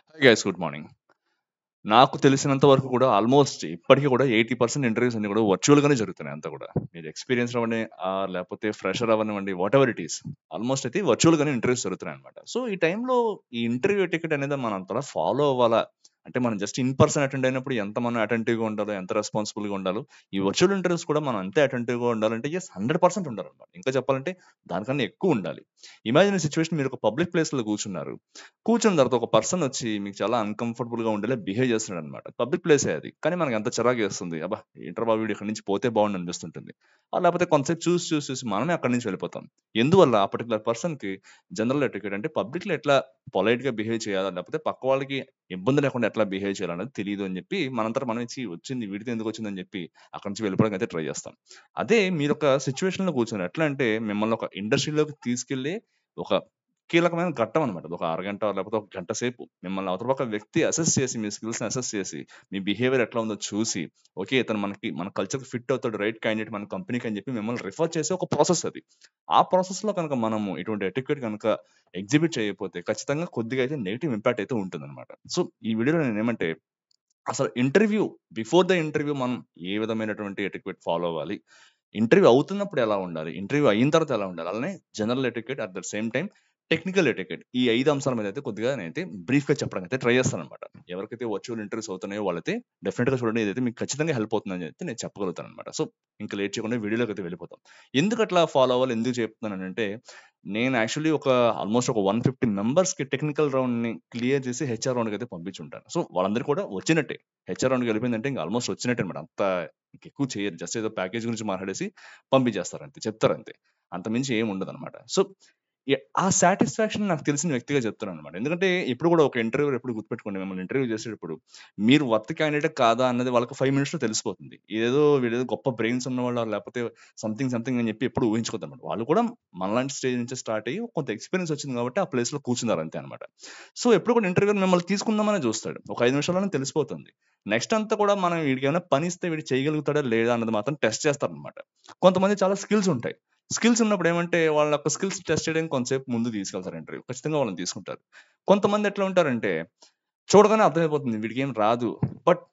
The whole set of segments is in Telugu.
Hi guys, good morning. నాకు తెలిసినంత వరకు కూడా ఆల్మోస్ట్ ఇప్పటికి కూడా 80% ఇంటర్వ్యూస్ అన్ని కూడా వర్చువల్ గానే జరుగుతున్నాయి అంతా కూడా. మీరు ఎక్స్పీరియన్స్ అవ్వండి, లేకపోతే ఫ్రెషర్ అవ్వనివ్వండి, what ever it is. Almost అయితే వర్చువల్ గానే ఇంటర్వ్యూస్ జరుగుతున్నాయి అనమాట. సో ఈ టైంలో ఈ ఇంటర్వ్యూ టికెట్ అనేది మనం అంతలా ఫాలో అవ్వాలా? అంటే మనం జస్ట్ ఇన్ పర్సన్ అటెండ్ అయినప్పుడు ఎంత మనం అటెంటివ్‌గా ఉండాలో, ఎంత రెస్పాన్సిబుల్‌గా ఉండాలో, ఈ వర్చువల్ ఇంటర్వ్యూస్ కూడా మనం అంతే అటెంటివ్‌గా ఉండాలంటే యెస్, 100% ఉండాలన్నమాట. ఇంకా చెప్పాలంటే దానికన్నా ఎక్కువ ఉండాలి. ఇమాజిన్ సిట్యుయేషన్, మీరు ఒక పబ్లిక్ ప్లేస్‌లో కూర్చున్నారు. కూర్చున్న తర్వాత ఒక పర్సన్ వచ్చి మీకు చాలా అన్‌కంఫర్టబుల్‌గా ఉండేలా బిహేవ్ చేస్తున్నాడనమాట. పబ్లిక్ ప్లేసే అది. కానీ మనకు ఎంత చిరాకేస్తుంది. అబ్బా! ఏంట్రా బాబు, వీడు ఇక్కడి నుంచి పోతే బాగుండు అనిపిస్తుంటుంది. లేకపోతే కొంతసేపు చూసి మనమే అక్కడి నుంచి వెళ్ళిపోతాం. ఎందువల్ల ఆ పర్టిక్యులర్ పర్సన్‌కి జనరల్ ఎటికెట్ అంటే పబ్లిక్‌లో ఎట్లా పొలైట్‌గా బిహేవ్ చేయాలా? లేకపోతే పక్క వాళ్ళకి ఇబ్బంది లేకుండా ఎట్లా బిహేవ్ చేయాలనేది తెలీదు అని చెప్పి మనంతట మనమే వచ్చింది వీడితో ఎందుకొచ్చిందని చెప్పి అక్కడి నుంచి వెళ్ళిపోవడానికి అయితే ట్రై చేస్తాం. అదే మీరొక సిట్యుయేషన్‌లో కూర్చొని ఎట్లా అంటే మిమ్మల్ని ఒక ఇండస్ట్రీలోకి తీసుకెళ్ళి ఒక కీలకమైన ఘట్టం అనమాట. ఒక అరగంట లేకపోతే ఒక గంట సేపు మిమ్మల్ని అవతల పక్క వ్యక్తి అసెస్ చేసి, మీ స్కిల్స్‌ని అసెస్ చేసి, మీ బిహేవియర్ ఎట్లా ఉందో చూసి, ఓకే, ఇతను మన కల్చర్‌కి ఫిట్ అవుతాడు, రైట్ క్యాండిడేట్ మన కంపెనీకి అని చెప్పి మిమ్మల్ని రిఫర్ చేసే ఒక ప్రాసెస్ అది. ఆ ప్రాసెస్‌లో కనుక మనము ఇటువంటి ఎటిక్వేట్ గనుక ఎగ్జిబిట్ చేయకపోతే ఖచ్చితంగా కొద్దిగా అయితే నెగెటివ్ ఇంపాక్ట్ అయితే ఉంటుందన్నమాట. సో, ఈ వీడియోలో నేనేమంటే అసలు ఇంటర్వ్యూ, బిఫోర్ ద ఇంటర్వ్యూ మనం ఏ విధమైనటువంటి ఎటిక్వేట్ ఫాలో అవ్వాలి? ఇంటర్వ్యూ అవుతున్నప్పుడు ఎలా ఉండాలి? ఇంటర్వ్యూ అయిన తర్వాత ఎలా ఉండాలి? అలానే general etiquette, at the same time technical etiquette. ఈ 5 అంశాల మీద అయితే కొద్దిగా నేనైతే బ్రీఫ్‌గా చెప్పడానికి అయితే ట్రై చేస్తాననమాట. ఎవరికైతే వర్చువల్ ఇంటర్వ్యూస్ అవుతున్నాయో వాళ్ళైతే డెఫినిట్‌గా చూడండి. ఇదైతే మీకు ఖచ్చితంగా హెల్ప్ అవుతుందని అయితే నేను చెప్పగలుగుతాననమాట. సో, ఇంక లేట్ చేయకుండా వీడియోలోకి అయితే వెళ్ళిపోతాం. ఎందుకట్లా ఫాలో అవ్వాలి? ఎందుకు చెప్తున్నానంటే, నేను యాక్చువల్లీ ఆల్మోస్ట్ ఒక 150 మెంబర్స్‌కి టెక్నికల్ రౌండ్‌ని క్లియర్ చేసి హెచ్ఆర్ రౌండ్‌కైతే పంపించుంటాను. సో, వాళ్ళందరికీ కూడా వచ్చినట్టే. హెచ్ఆర్ రౌండ్‌కి వెళ్ళిపోయిందంటే ఇంక ఆల్మోస్ట్ వచ్చినట్టే అనమాట. అంత ఇంకెక్కువ చేయరు. జస్ట్ ఏదో ప్యాకేజ్ గురించి మాట్లాడేసి పంపించేస్తారంతే. చెప్తారంతే. అంతకు మించి ఏమి ఉండదనమాట. సో, ఆ సాటిస్ఫాక్షన్ నాకు తెలిసిన వ్యక్తిగా చెప్తున్నాననమాట. ఎందుకంటే ఎప్పుడు కూడా ఒక ఇంటర్వ్యూ‌లో ఎప్పుడు గుర్తుపెట్టుకోండి, మిమ్మల్ని ఇంటర్వ్యూ చేసేటప్పుడు మీరు వర్త్ క్యాండిడేట్ కాదా అన్నది వాళ్ళకి 5 మినిట్స్‌లో తెలిసిపోతుంది. వీడేదో గొప్ప బ్రెయిన్స్ ఉన్నవాళ్ళో లేకపోతే సంథింగ్ అని చెప్పి ఎప్పుడు ఊహించుకోవద్దనమాట. వాళ్ళు కూడా మనలాంటి స్టేజ్ నుంచే స్టార్ట్ అయ్యి కొంత ఎక్స్‌పీరియన్స్ వచ్చింది కాబట్టి ఆ ప్లేస్‌లో కూర్చున్నారు అంతే అనమాట. సో, ఎప్పుడు కూడా ఇంటర్వ్యూ‌లో మిమ్మల్ని తీసుకుందామనే చూస్తాడు. ఒక 5 నిమిషాల్లోనే తెలిసిపోతుంది. నెక్స్ట్ అంతా కూడా మనం వీడికేమైనా పనిస్తే వీడు చేయగలుగుతాడా లేదా అన్నది మాత్రం టెస్ట్ చేస్తారనమాట. కొంతమంది చాలా స్కిల్స్ ఉంటాయి. స్కిల్స్ ఉన్నప్పుడు ఏమంటే వాళ్ళ యొక్క స్కిల్స్ టెస్ట్ చేయడానికి కొంతసేపు ముందు తీసుకెళ్తారు ఇంటర్వ్యూ. ఖచ్చితంగా వాళ్ళని తీసుకుంటారు. కొంతమంది ఎట్లా ఉంటారంటే చూడగానే అర్థమైపోతుంది వీడికేం రాదు. బట్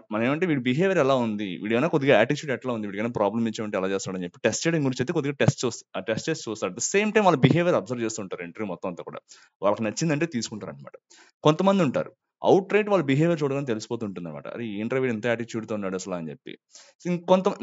మనమేమంటే వీడి బిహేవియర్ ఎలా ఉంది? వీడేమైనా కొద్దిగా యాటిట్యూడ్ ఎట్లా ఉంది? వీడికేమైనా ప్రాబ్లమ్ ఇచ్చామంటే ఎలా చేస్తాడని చెప్పి టెస్ట్ చేయడం గురించి అయితే కొద్దిగా టెస్ట్ చేసి చూస్తారు. అట్ ద సేమ్ టైమ్ వాళ్ళ బిహేవియర్ అబ్జర్వ్ చేస్తుంటారు ఇంటర్వ్యూ మొత్తం అంతా కూడా. వాళ్ళకి నచ్చిందంటే తీసుకుంటారనమాట. కొంతమందుంటారు. ఔట్‌రైట్ వాళ్ళ బిహేవియర్ చూడగానే తెలిసిపోతుంటుందనమాట. అరే! ఏంట్రా వీడు ఇంత యాటిట్యూడ్‌తో ఉన్నాడు అసల అని చెప్పి.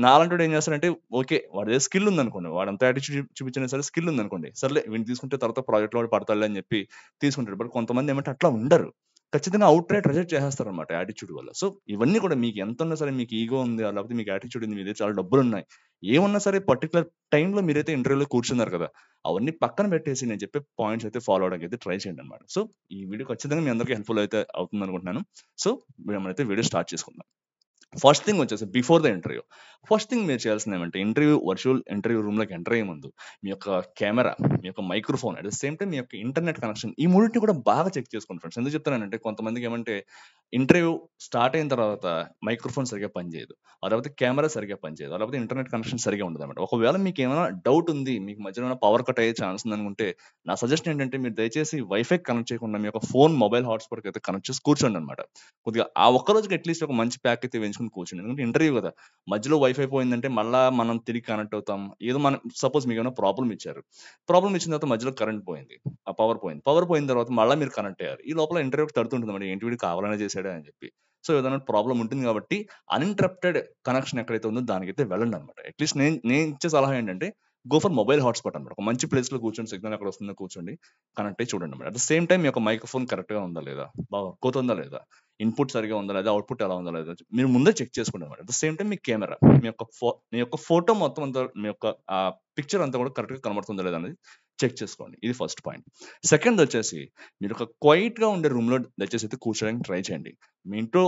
నాలాంటోడు ఏం చేస్తాడంటే ఓకే, వాడిదేదో స్కిల్ ఉందనుకోండి. వాడంత యాటిట్యూడ్ చూపించినా సరే స్కిల్ ఉందనుకోండి. సర్లే వీడిని తీసుకుంటే తర్వాత ప్రాజెక్ట్‌లో వాడు పడతాడులే అని చెప్పి తీసుకుంటాడు. బట్ కొంతమంది ఏమంటే అట్లా ఉండరు. ఖచ్చితంగా ఔట్‌రైట్ రిజెక్ట్ చేసేస్తారనమాట యాటిట్యూడ్ వల్ల. సో, ఇవన్నీ కూడా మీకు ఎంతున్నా సరే, మీకు ఇగో ఉంది, లేకపోతే మీకు యాటిట్యూడ్ ఉంది, మీ దగ్గర చాలా డబ్బులున్నాయి. ఏమున్నా సరే పర్టిక్యులర్ టైమ్‌లో మీరైతే ఇంటర్వ్యూలో కూర్చున్నారు కదా! అవన్నీ పక్కన పెట్టేసి నేను చెప్పే పాయింట్స్ అయితే ఫాలో అవ్వడానికి అయితే ట్రై చేయండనమాట. సో, ఈ వీడియో ఖచ్చితంగా మీ అందరికి హెల్ప్‌ఫుల్ అయితే అవుతుందనుకుంటున్నాను. సో, మనమైతే వీడియో స్టార్ట్ చేసుకుందాం. ఫస్ట్ థింగ్ వచ్చేసి before the interview. First thing మీరు చేయాల్సిందేమంటే వర్చువల్ ఇంటర్వ్యూ రూమ్‌లోకి ఎంటర్ అయ్యే ముందు మీ యొక్క కెమెరా, మీ యొక్క microphone, at the same time మీ యొక్క ఇంటర్నెట్ కనెక్షన్, ఈ మూడిటిని కూడా బాగా చెక్ చేసుకోండి ఫ్రెండ్స్. ఎందుకు చెప్తున్నానంటే కొంతమందికి ఏమంటే ఇంటర్వ్యూ స్టార్ట్ అయిన తర్వాత మైక్రోఫోన్ సరిగ్గా పనిచేయదు. లేకపోతే కెమెరా సరిగ్గా పనిచేయదు. లేకపోతే ఇంటర్నెట్ కనెక్షన్ సరిగ్గా ఉండదన్నమాట. ఒకవేళ మీకేమైనా డౌట్ ఉంది, మీకు మధ్యలో ఏమైనా పవర్ కట్ అయ్యే ఛాన్స్ ఉందనుకుంటే నా సజెషన్ ఏంటంటే మీరు దయచేసి వైఫై కనెక్ట్ చేయకుండా మీ యొక్క మొబైల్ హాట్‌స్పాట్‌కి అయితే కనెక్ట్ చేసి కూర్చోండన్నమాట. కొద్దిగా ఆ ఒక్క రోజుకి అట్‌లీస్ట్ ఒక మంచి ప్యాక్ అయితే వేయించుకొని కూర్చోండి. ఎందుకంటే ఇంటర్వ్యూ గదా! మధ్యలో వైఫై పోయిందంటే మళ్ళా మనం తిరిగి కనెక్ట్ అవుతాం. ఏదో మనం సపోజ్ మీకేమైనా ప్రాబ్లమ్ ఇచ్చారు. ప్రాబ్లమ్ ఇచ్చిన తర్వాత మధ్యలో కరెంట్ పోయింది. ఆ పవర్ పోయింది. పవర్ పోయిన తర్వాత మళ్ళా మీరు కనెక్ట్ అయ్యారు. ఈ లోపల ఇంటర్వ్యూకి తడుతుంటుందన్నమాట. ఏంటి వీడు కావాలనే చేసాడా అని చెప్పి. సో, ఏదైనా ప్రాబ్లమ్ ఉంటుంది కాబట్టి అన్‌ఇంటరప్టెడ్ కనెక్షన్ ఎక్కడైతే ఉందో దానికైతే వెళ్ళండన్నమాట. అట్‌లీస్ట్ నేను నేను ఇచ్చే సలహా ఏంటంటే గో ఫర్ మొబైల్ హాట్‌స్పాట్ అన్నమాట. ఒక మంచి ప్లేస్‌లో కూర్చొని సిగ్నల్ ఎక్కడ వస్తుందో కూర్చోండి. కనెక్ట్ అయ్యి చూడండన్నమాట. అట్ ద సేమ్ టైమ్ మీ యొక్క మైక్రోఫోన్ కరెక్ట్‌గా ఉందా లేదా? బాగా వర్క్ అవుతుందా లేదా? ఇన్‌పుట్ సరిగ్గా ఉందా లేదా? అవుట్‌పుట్ ఎలా ఉందా లేదా? మీరు ముందే చెక్ చేసుకోండన్నమాట. అట్ ద సేమ్ టైమ్ మీ కెమెరా, మీ యొక్క ఫోటో మొత్తం అంతా, మీ యొక్క పిక్చర్ అంతా కూడా కరెక్ట్‌గా కనబడుతుందా లేదా అనేది చెక్ చేసుకోండి. ఇది ఫస్ట్ పాయింట్. సెకండొచ్చేసి మీరు ఒక క్వైట్‌గా ఉండే రూమ్‌లో దయచేసి అయితే కూర్చోడానికి ట్రై చేయండి. మీ ఇంట్లో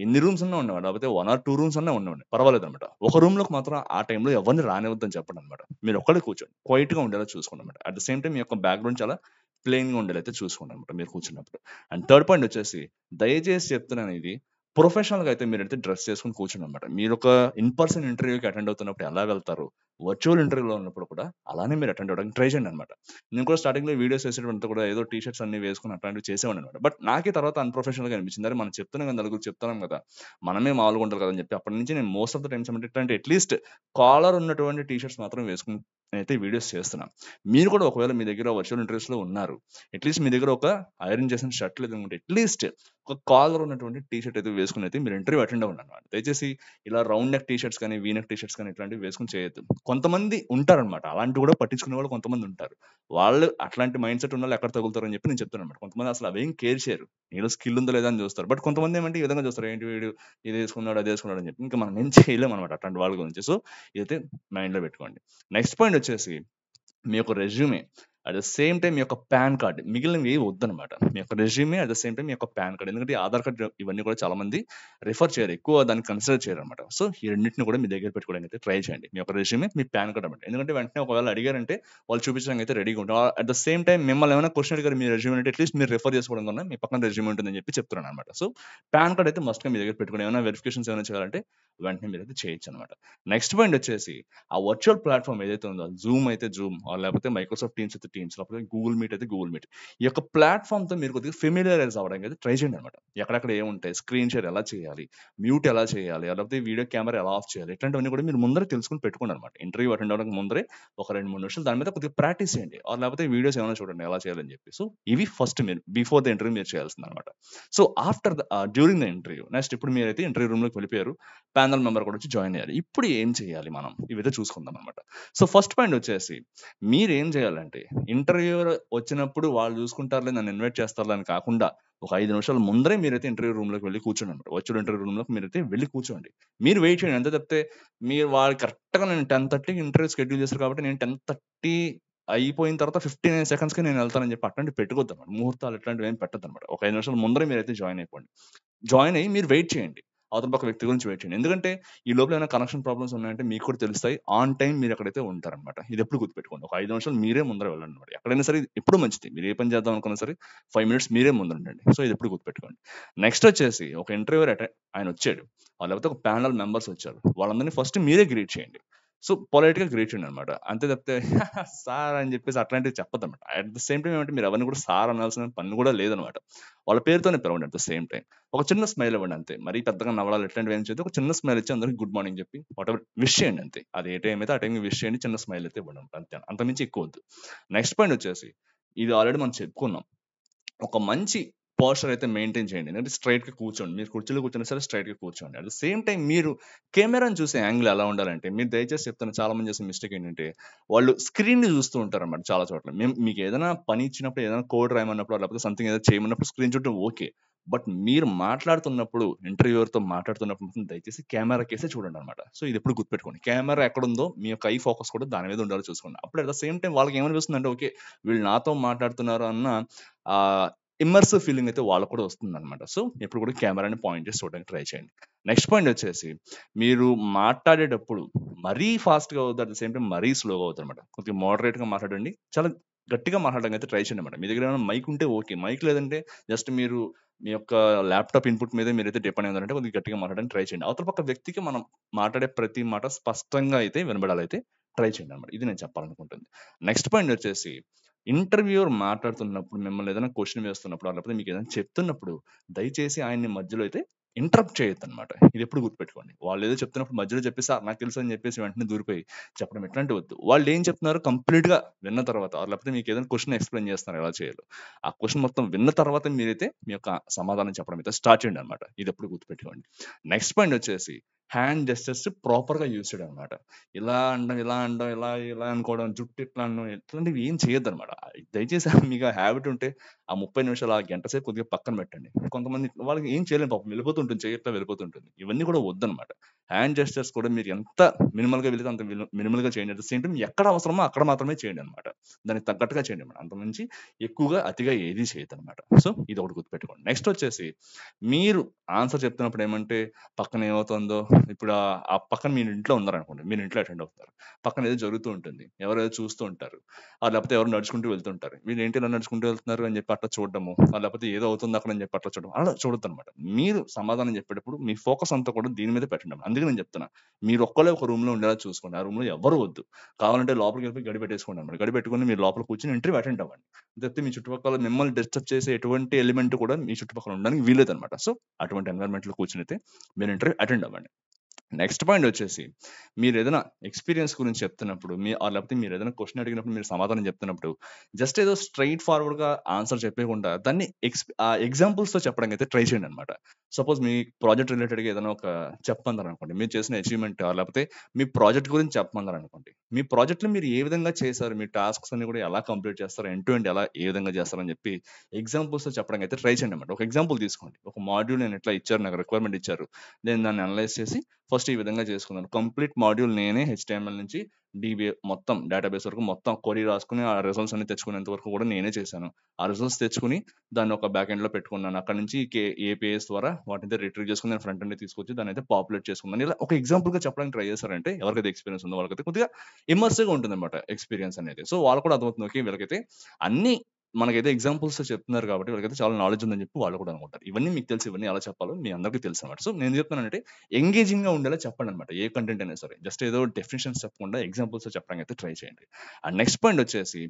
ఎన్ని రూమ్స్ ఉన్నా ఉండనివ్వండి. లేకపోతే 1 ఆర్ 2 రూమ్స్ అన్నా ఉండనివ్వండి. పర్వాలేదన్నమాట. ఒక రూమ్‌లోకి మాత్రం ఆ టైంలో ఎవరిని రానివ్వద్దని చెప్పండన్నమాట. మీరు ఒక్కళ్ళే కూర్చోండి. క్వైట్‌గా ఉండేలా చూసుకోండన్నమాట. అట్ ద సేమ్ టైమ్ మీ యొక్క బ్యాక్‌గ్రౌండ్ చాలా ప్లెయిన్‌గా ఉండేలా అయితే చూసుకోండన్నమాట మీరు కూర్చున్నప్పుడు. అండ్ థర్డ్ పాయింట్ వచ్చేసి దయచేసి చెప్తున్నాను ఇది. ప్రొఫెషనల్‌గా అయితే మీరైతే డ్రెస్ చేసుకొని కూర్చోండనమాట. మీరొక ఇన్ పర్సన్ ఇంటర్వ్యూకి అటెండ్ అవుతున్నప్పుడు ఎలా వెళ్తారో, వర్చువల్ ఇంటర్వ్యూలో ఉన్నప్పుడు కూడా అలానే మీరు అటెండ్ అవ్వడానికి ట్రై చేయండనమాట. నేను కూడా స్టార్టింగ్‌లో వీడియోస్ చేసేటప్పుడు కూడా ఏదో టీ షర్ట్స్ అన్నీ వేసుకొని అట్లాంటివి చేసేవాడిననమాట. బట్ నాకే తర్వాత అన్‌ప్రొఫెషనల్‌గా అనిపించింది. అరే! మనం చెప్తున్నాం కదా! నలుగురికి చెప్తున్నాం కదా! మనమే మామూలుగా ఉండాలి కదా! అని చెప్పి అప్పటి నుంచి నేను మోస్ట్ ఆఫ్ ద టైమ్స్ ఏమంటే ఇట్లాంటి అట్‌లీస్ట్ కాలర్ ఉన్నటువంటి టీ షర్ట్స్ మాత్రం వేసుకొని నేనైతే వీడియోస్ చేస్తున్నా. మీరు కూడా ఒకవేళ మీ దగ్గర వర్చువల్ ఇంటర్వ్యూస్‌లో ఉన్నారు. అట్‌లీస్ట్ మీ దగ్గర ఒక ఐరన్ చేసిన షర్ట్ లేదనుకుంటే అట్‌లీస్ట్ ఒక కాలర్ ఉన్నటువంటి టీ షర్ట్ అయితే వేసుకొని అయితే మీరు ఇంటర్వ్యూ అటెండ్ అవ్వండి అన్నమాట. దయచేసి ఇలా రౌండ్ నెక్ టీ షర్ట్స్ కానీ, వీ నెక్ టీ షర్ట్స్ కానీ ఇట్లాంటివి వేసుకొని చేయొద్దు. కొంతమంది ఉంటారన్నమాట. అలాంటివి కూడా పట్టించుకునే వాళ్ళు కొంతమంది ఉంటారు. వాళ్ళు అట్లాంటి మైండ్ సెట్ ఉన్నోళ్ళు ఎక్కడ తగులుతారని చెప్పి నేను చెప్తున్నానన్నమాట. కొంతమంది అసలు అవేం కేర్ చేయరు. నీలో స్కిల్ ఉందా లేదా అని చూస్తారు. బట్ కొంతమంది ఏమంటే ఈ విధంగా చూస్తారు. ఏంటి వీడు ఇది వేసుకున్నాడు, అది వేసుకున్నాడు అని చెప్పి. ఇంకా మనం ఏం చేయలేమన్నమాట అట్లాంటి వాళ్ళ గురించి. సో, ఇదైతే మైండ్‌లో పెట్టుకోండి. నెక్స్ట్ పాయింట్ వచ్చేసి మీ యొక్క resume at the same time మీ యొక్క పాన్ కార్డ్ మిగిలినవి ఏవి వద్దనమాట. మీ యొక్క resume at the same time మీ యొక్క పాన్ కార్డ్. ఎందుకంటే ఈ ఆధార్ కార్డ్ ఇవన్నీ కూడా చాలా మంది రిఫర్ చేయరు. ఎక్కువ దాన్ని కన్సిడర్ చేయరనమాట. సో, ఈ రెండిటిని కూడా మీ దగ్గర పెట్టుకోవడానికి అయితే ట్రై చేయండి. మీ యొక్క రెజ్యూమే, మీ పాన్ కార్డ్ అనమాట. ఎందుకంటే వెంటనే ఒకవేళ అడిగారంటే వాళ్ళు చూపించడానికి అయితే రెడీగా ఉంటారు. అట్ ద సేమ్ టైమ్ మిమ్మల్ని ఏమైనా క్వెషన్ అడిగారు మీ రెజ్యూమే అంటే అట్లీస్ట్ మీరు రిఫర్ చేసుకోవడం కన్నా మీ పక్కన రెజ్యూమే ఉంటుందని చెప్పి చెప్తున్నాను అనమాట. సో, పాన్ కార్డ్ అయితే మస్ట్‌గా మీ దగ్గర పెట్టుకోండి. ఏమైనా వెరిఫికేషన్స్ ఏమైనా చేయాలంటే వెంటనే మీరైతే చేయొచ్చు అనమాట. నెక్స్ట్ పాయింట్ వచ్చేసి ఆ వర్చువల్ ప్లాట్‌ఫార్మ్ ఏదైతే ఉందో జూమ్ అయితే జూమ్ లేకపోతే మైక్రోసాఫ్ట్ టీమ్స్ అయితే టీమ్స్ లేకపోతే గూగుల్ మీట్ అయితే గూగుల్ మీట్. ఈ యొక్క ప్లాట్‌ఫార్మ్‌తో మీరు కొద్దిగా ఫెమిలియరైజ్ అవ్వడానికి అయితే ట్రై చేయండనమాట. ఎక్కడెక్కడ ఏముంటాయి, స్క్రీన్ షేర్ ఎలా చేయాలి, మ్యూట్ ఎలా చేయాలి, లేకపోతే వీడియో కెమెరా ఎలా ఆఫ్ చేయాలి, ఇట్లాంటివన్నీ కూడా మీరు ముందరే తెలుసుకొని పెట్టుకోండనమాట. ఇంటర్వ్యూ అటెండ్ అవ్వడానికి ముందరే ఒక 2, 3 నిమిషాలు దాని మీద కొద్దిగా ప్రాక్టీస్ చేయండి. లేకపోతే వీడియోస్ ఏమైనా చూడండి ఎలా చేయాలని చెప్పి. సో, ఇవి ఫస్ట్ మీరు బిఫోర్ ద ఇంటర్వ్యూ మీరు చేయాల్సిందనమాట. So, after during the interview next ఇప్పుడు మీరైతే ఇంటర్వ్యూ రూమ్‌లోకి వెళ్ళిపోయారు. ప్యానెల్ మెంబర్ కూడా వచ్చి జాయిన్ అయ్యారు. ఇప్పుడు ఏం చేయాలి మనం? ఇవైతే చూసుకుందాం అనమాట. సో, ఫస్ట్ పాయింట్ వచ్చేసి మీరేం చేయాలంటే ఇంటర్వ్యూ వచ్చినప్పుడు వాళ్ళు చూసుకుంటారులే నన్ను ఇన్వైట్ చేస్తారులే అని కాకుండా ఒక 5 నిమిషాల ముందరే మీరైతే ఇంటర్వ్యూ రూమ్‌లోకి వెళ్లి కూర్చోండి అనమాట. వర్చువల్ ఇంటర్వ్యూ రూమ్‌లోకి మీరైతే వెళ్లి కూర్చోండి. మీరు వెయిట్ చేయండి. అంతే తప్పితే మీరు వాళ్ళు కరెక్ట్‌గా నేను 10:30కి ఇంటర్వ్యూ షెడ్యూల్ చేశారు కాబట్టి నేను 10:30 అయిపోయిన తర్వాత 15 సెకండ్స్‌కి నేను వెళ్తానని చెప్పి అట్లాంటివి పెట్టుకోవద్దనమాట. ముహూర్తాలు ఇట్లాంటివి ఏమి పెట్టొద్దనమాట. ఒక 5 నిమిషాల ముందరే మీరైతే జాయిన్ అయిపోండి. జాయిన్ అయ్యి మీరు వెయిట్ చేయండి. అవతల పక్క వ్యక్తి గురించి వెయిట్ చేయండి. ఎందుకంటే ఈ లోపల ఏమైనా కనెక్షన్ ప్రాబ్లమ్స్ ఉన్నాయంటే మీకు కూడా తెలుస్తాయి. ఆన్ టైమ్ మీరు ఎక్కడైతే ఉంటారనమాట. ఇది ఎప్పుడు గుర్తుపెట్టుకోండి. ఒక 5 నిమిషాలు మీరే ముందర వెళ్ళండి అనమాట. ఎక్కడైనా సరే ఇది ఎప్పుడు మంచిది. మీరు ఏ పని చేద్దాం అనుకున్నా సరే 5 మినిట్స్ మీరే ముందుండండి. సో, ఇది ఎప్పుడు గుర్తుపెట్టుకోండి. నెక్స్ట్ వచ్చేసి ఒక ఇంటర్వ్యూయర్ ఆయన వచ్చాడు. లేకపోతే ఒక ప్యానెల్ మెంబర్స్ వచ్చారు. వాళ్ళందరిని ఫస్ట్ మీరే గ్రీట్ చేయండి. సో, పొలైట్‌గా గ్రీట్ చేయండి అనమాట. అంతే తప్పితే సార్ అని చెప్పేసి అట్లాంటివి చెప్పొద్దనమాట. అట్ ద సేమ్ టైమ్ ఏమంటే మీరు ఎవరిని కూడా సార్ అనాల్సిన పని కూడా లేదనమాట. వాళ్ళ పేరుతోనే పిలవండి అట్ ద సేమ్ టైమ్. ఒక చిన్న స్మైల్ ఇవ్వండి అంతే. మరీ పెద్దగా నవ్వడాలు ఇట్లాంటివి ఏం చేయొద్దు. ఒక చిన్న స్మైల్ ఇచ్చి అందరికి గుడ్ మార్నింగ్ చెప్పి వాటెవర్ విష్ చేయండి అంతే. అది ఏ టైం అయితే ఆ టైంకి విష్ చేయండి. చిన్న స్మైల్ అయితే ఇవ్వండి అంతే. అంతకుమించి ఎక్కువ వద్దు. నెక్స్ట్ పాయింట్ వచ్చేసి ఇది ఆల్రెడీ మనం చెప్పుకున్నాం. ఒక మంచి పోస్చర్ అయితే మెయింటైన్ చేయండి. ఎందుకంటే స్ట్రెయిట్‌గా కూర్చోండి. మీరు కుర్చీలో కూర్చున్నా సరే స్ట్రెయిట్‌గా కూర్చోండి. అట్ ద సేమ్ టైమ్ మీరు కెమెరాని చూసే యాంగిల్ ఎలా ఉండాలంటే మీరు దయచేసి చెప్తాను చాలా మంది చేసే మిస్టేక్ ఏంటంటే వాళ్ళు స్క్రీన్‌ని చూస్తూ ఉంటారన్నమాట చాలా చోట్ల. మీకు ఏదైనా పని ఇచ్చినప్పుడు ఏదైనా కోడ్ రాయమన్నప్పుడు లేకపోతే సంథింగ్ ఏదో చేయమన్నప్పుడు స్క్రీన్ చూడటం ఓకే. బట్ మీరు మాట్లాడుతున్నప్పుడు ఇంటర్వ్యూయర్‌తో మాట్లాడుతున్నప్పుడు మాత్రం దయచేసి కెమెరాకేసే చూడండన్నమాట. సో, ఇది ఎప్పుడు గుర్తుపెట్టుకోండి. కెమెరా ఎక్కడుందో మీ యొక్క ఐ ఫోకస్ కూడా దాని మీద ఉండాలో చూసుకోండి. అప్పుడు అట్ ద సేమ్ టైమ్ వాళ్ళకి ఏమనిపిస్తుందంటే ఓకే. వీళ్ళు నాతో మాట్లాడుతున్నారు అన్న ఆహ్, ఇమ్మర్సివ్ ఫీలింగ్ అయితే వాళ్ళకి కూడా వస్తుందన్నమాట. సో, ఎప్పుడు కూడా కెమెరాని పాయింట్ చేసి చూడడానికి ట్రై చేయండి. నెక్స్ట్ పాయింట్ వచ్చేసి మీరు మాట్లాడేటప్పుడు మరీ ఫాస్ట్‌గా అవ్వద్దు. అట్ ద సేమ్ టైమ్ మరీ స్లోగా అవ్వద్దన్నమాట. కొద్దిగా మోడరేట్‌గా మాట్లాడండి. చాలా గట్టిగా మాట్లాడడానికి అయితే ట్రై చేయండన్నమాట. మీ దగ్గర ఏమైనా మైక్ ఉంటే ఓకే. మైక్ లేదంటే జస్ట్ మీరు మీ యొక్క ల్యాప్‌టాప్ ఇన్‌పుట్ మీదే మీరైతే డిపెండ్ అయ్యి ఉన్నారంటే కొద్దిగా గట్టిగా మాట్లాడడానికి ట్రై చేయండి. అవతల పక్క వ్యక్తికి మనం మాట్లాడే ప్రతి మాట స్పష్టంగా అయితే వినబడాలైతే ట్రై చేయండన్నమాట. ఇది నేను చెప్పాలనుకుంటుంది. నెక్స్ట్ పాయింట్ వచ్చేసి ఇంటర్వ్యూయర్ మాట్లాడుతున్నప్పుడు మిమ్మల్ని ఏదైనా క్వెషన్ వేస్తున్నప్పుడు లేకపోతే మీకు ఏదైనా చెప్తున్నప్పుడు దయచేసి ఆయన్ని మధ్యలో అయితే ఇంటరప్ట్ చేయొద్దన్నమాట. ఇది ఎప్పుడు గుర్తుపెట్టుకోండి. వాళ్ళు ఏదో చెప్తున్నప్పుడు మధ్యలో చెప్పేసి నాకు తెలుసు అని చెప్పేసి వెంటనే దూరిపోయి చెప్పడం ఇట్లాంటివి వద్దు. వాళ్ళు ఏం చెప్తున్నారో కంప్లీట్‌గా విన్న తర్వాత లేకపోతే మీకు ఏదైనా క్వెషన్ ఎక్స్‌ప్లెయిన్ చేస్తున్నారు ఎలా చేయాలో. ఆ క్వెషన్ మొత్తం విన్న తర్వాత మీరైతే మీ యొక్క సమాధానం చెప్పడం అయితే స్టార్ట్ చేయండి అన్నమాట. ఇది ఎప్పుడు గుర్తుపెట్టుకోండి. నెక్స్ట్ పాయింట్ వచ్చేసి హ్యాండ్ జెస్చర్స్ ప్రాపర్‌గా యూజ్ చేయడం అన్నమాట. ఇలా అనడం, ఇలా అనడం, ఇలా ఇలా అనుకోవడం, జుట్టు ఇట్లా అనడం ఇట్లాంటివి ఏం చేయొద్దన్నమాట. దయచేసి మీకు ఆ హాబిట్ ఉంటే ఆ 30 నిమిషాలు, ఆ గంట సేపు కొద్దిగా పక్కన పెట్టండి. కొంతమంది వాళ్ళకి ఏం చేయలేం పాపం వెళ్ళిపోతుంటుంది. చెయ్యి ఇట్లా వెళ్ళిపోతుంటుంది. ఇవన్నీ కూడా వద్దన్నమాట. హ్యాండ్ జెస్చర్స్ కూడా మీరు ఎంత మినిమల్గా వెళితే అంత మినిమల్గా చేయండి. అట్ ద సేమ్ టైం ఎక్కడ అవసరమో అక్కడ మాత్రమే చేయండి అనమాట. దానికి తగ్గట్టుగా చేయండి అనమాట. అంతకుమించి ఎక్కువగా అతిగా ఏది చేయదు అనమాట. సో ఇది ఒకటి గుర్తుపెట్టుకోండి. నెక్స్ట్ వచ్చేసి మీరు ఆన్సర్ చెప్తున్నప్పుడు ఏమంటే పక్కన ఏమవుతుందో, ఇప్పుడు ఆ పక్కన మీరు ఇంట్లో ఉన్నారనుకోండి, మీరు ఇంట్లో అటెండ్ అవుతారు, పక్కన ఏదో జరుగుతూ ఉంటుంది, ఎవరేదో చూస్తూ ఉంటారు, లేకపోతే ఎవరు నడుచుకుంటూ వెళ్తుంటారు, వీళ్ళు ఏంటి ఇలా నడుచుకుంటూ వెళ్తున్నారు అని చెప్పి అట్లా చూడడము, లేకపోతే ఏదో అవుతుంది అక్కడ అని చెప్పి అట్లా చూడడం, అలా చూడొద్దు అనమాట. మీరు సమాధానం చెప్పేటప్పుడు మీ ఫోకస్ అంతా కూడా దీని మీద పెట్టండి. అందుకే నేను చెప్తున్నా, మీరు ఒక్కలే ఒక రూమ్ లో ఉండేలా చూసుకోండి. ఆ రూమ్ లో ఎవరు వద్దు, కావాలంటే లోపలికి వెళ్ళి గడి పెట్టేసుకోండి అనమాట. గడి పెట్టుకుని మీరు లోపల కూర్చొని ఇంటర్వ్యూ అటెండ్ అవ్వండి. తప్పితే మీ చుట్టుపక్కల మిమ్మల్ని డిస్టర్బ్ చేసే ఎటువంటి ఎలిమెంట్ కూడా మీ చుట్టుపక్కల ఉండడానికి వీలేదు అనమాట. సో అటువంటి ఎన్వైరన్మెంట్ లో కూర్చుని అయితే మీరు ఇంటర్వ్యూ అటెండ్ అవ్వండి. నెక్స్ట్ పాయింట్ వచ్చేసి, మీరు ఏదైనా ఎక్స్పీరియన్స్ గురించి చెప్తున్నప్పుడు, లేకపోతే మీరు ఏదైనా క్వశ్చన్ అడిగినప్పుడు మీరు సమాధానం చెప్తున్నప్పుడు జస్ట్ ఏదో స్ట్రైట్ ఫార్వర్డ్ గా ఆన్సర్ చెప్పకుండా దాన్ని ఎగ్జాంపుల్స్ తో చెప్పడానికి అయితే ట్రై చేయండి అనమాట. సపోజ్ మీ ప్రాజెక్ట్ రిలేటెడ్ గా ఏదైనా ఒక చెప్పమన్నారు అనుకోండి, మీరు చేసిన అచీవ్మెంట్, లేకపోతే మీ ప్రాజెక్ట్ గురించి చెప్పమన్నారు అనుకోండి, మీ ప్రాజెక్ట్ లో మీరు ఏ విధంగా చేశారు, మీ టాస్క్స్ అన్ని కూడా ఎలా కంప్లీట్ చేస్తారు, ఎండ్ టు ఎండ్ ఎలా ఏ విధంగా చేస్తారని చెప్పి ఎగ్జాంపుల్స్ తో చెప్పడానికి అయితే ట్రై చేయండి అనమాట. ఒక ఎగ్జాంపుల్ తీసుకోండి, ఒక మాడ్యూల్ నేను ఎట్లా ఇచ్చారు, నాకు రిక్వైర్మెంట్ ఇచ్చారు, నేను దాన్ని అనలైజ్ చేసి ఫస్ట్ ఈ విధంగా చేసుకున్నాను. కంప్లీట్ మాడ్యూల్ నేనే HTML నుంచి DBA మొత్తం డేటాబేస్ వరకు మొత్తం క్వరీ రాసుకుని ఆ రిజల్ట్స్ అన్ని తెచ్చుకునేంత వరకు కూడా నేనే చేశాను. ఆ రిజల్ట్స్ తెచ్చుకుని దాన్ని ఒక బ్యాక్ ఎండ్ లో పెట్టుకున్నాను. అక్కడ నుంచి APIs ద్వారా వాటిని రిట్రీవ్ చేసుకుని నేను ఫ్రంట్ ఎండ్ తీసుకొచ్చి దాన్ని అయితే పాపులేట్ చేసుకున్నాను. ఇలా ఒక ఎగ్జాంపుల్ గా చెప్పడానికి ట్రై చేశారంటే ఎవరికైతే ఎక్స్పీరియన్స్ ఉందో వాళ్ళకైతే కొద్దిగా ఇమర్సివ్ గా ఉంటుంది అనమాట ఎక్స్పీరియన్స్ అనేది. సో వాళ్ళు కూడా అర్థమవుతుంది, ఓకే వీళ్ళకైతే అన్ని మనకైతే ఎగ్జాంపుల్స్ చెప్తున్నారు కాబట్టి వాళ్ళకైతే చాలా నాలెడ్జ్ ఉందని చెప్పి వాళ్ళు కూడా అనుకుంటారు. ఇవన్నీ మీకు తెలుసు, ఇవన్నీ ఎలా చెప్పాలో మీ అందరికీ తెలుసు అనమాట. సో నేను చెప్తున్నానంటే ఎంగేజింగ్ గా ఉండేలా చెప్పండి అనమాట. ఏ కంటెంట్ అయినా సరే జస్ట్ ఏదో డెఫినేషన్స్ చెప్పకుండా ఎగ్జాంపుల్స్ చెప్పడానికి అయితే ట్రై చేయండి. అండ్ నెక్స్ట్ పాయింట్ వచ్చేసి,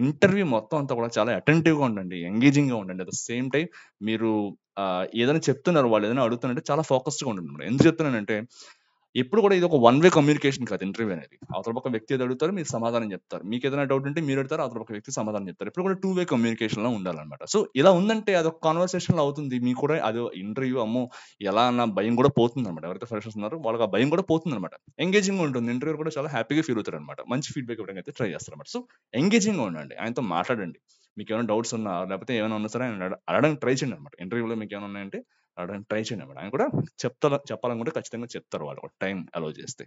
ఇంటర్వ్యూ మొత్తం అంతా కూడా చాలా అటెంటివ్ గా ఉండండి, ఎంగేజింగ్ గా ఉండండి. అట్ ద సేమ్ టైం మీరు ఏదైనా చెప్తున్నారు, వాళ్ళు ఏదైనా అడుగుతున్నారంటే చాలా ఫోకస్డ్ గా ఉండండి. ఎందుకు చెప్తున్నానంటే, ఎప్పుడు కూడా ఇది ఒక వన్ వే కమ్యూనికేషన్ కాదు ఇంటర్వ్యూ అనేది. అవతల పక్క వ్యక్తి ఏది అడుగుతారు, మీరు సమాధానం చెప్తారు. మీకు ఏదైనా డౌట్ ఉంటే మీరు అడుగుతారు, అవతల పక్క వ్యక్తి సమాధానం చెప్తారు. ఎప్పుడు కూడా టూ వే కమ్యూనికేషన్ లో ఉండాలన్నమాట. సో ఇలా ఉందంటే అదొక కాన్వర్సేషన్ లో అవుతుంది. మీకు కూడా అది ఇంటర్వ్యూ, అమ్మో ఎలా అన్న భయం కూడా పోతుంది అనమాట. ఎవరైతే ఫ్రెషర్స్ ఉన్నారో వాళ్ళకి ఆ భయం కూడా పోతుంది అనమాట. ఎంగేజింగ్ ఉంటుంది, ఇంటర్వ్యూ కూడా చాలా హ్యాపీగా ఫీల్ అవుతారు అనమాట. మంచి ఫీడ్బ్యాక్ ఇవ్వడానికి అయితే ట్రై చేస్తారు అనమాట. సో ఎంగేజింగ్ గా ఉండండి, ఆయనతో మాట్లాడండి. మీకు ఏమైనా డౌట్స్ ఉన్నా, లేకపోతే ఏమైనా ఉన్నా సరే ఆయన అడగడానికి ట్రై చేయండి అనమాట. ఇంటర్వ్యూలో మీకు ఏమైనా ఉన్నాయంటే అడగడానికి ట్రై చేయండి అనమాట. ఆయన కూడా చెప్పాలనుకుంటే ఖచ్చితంగా చెప్తారు వాళ్ళు కూడా, టైం అలౌ చేస్తే.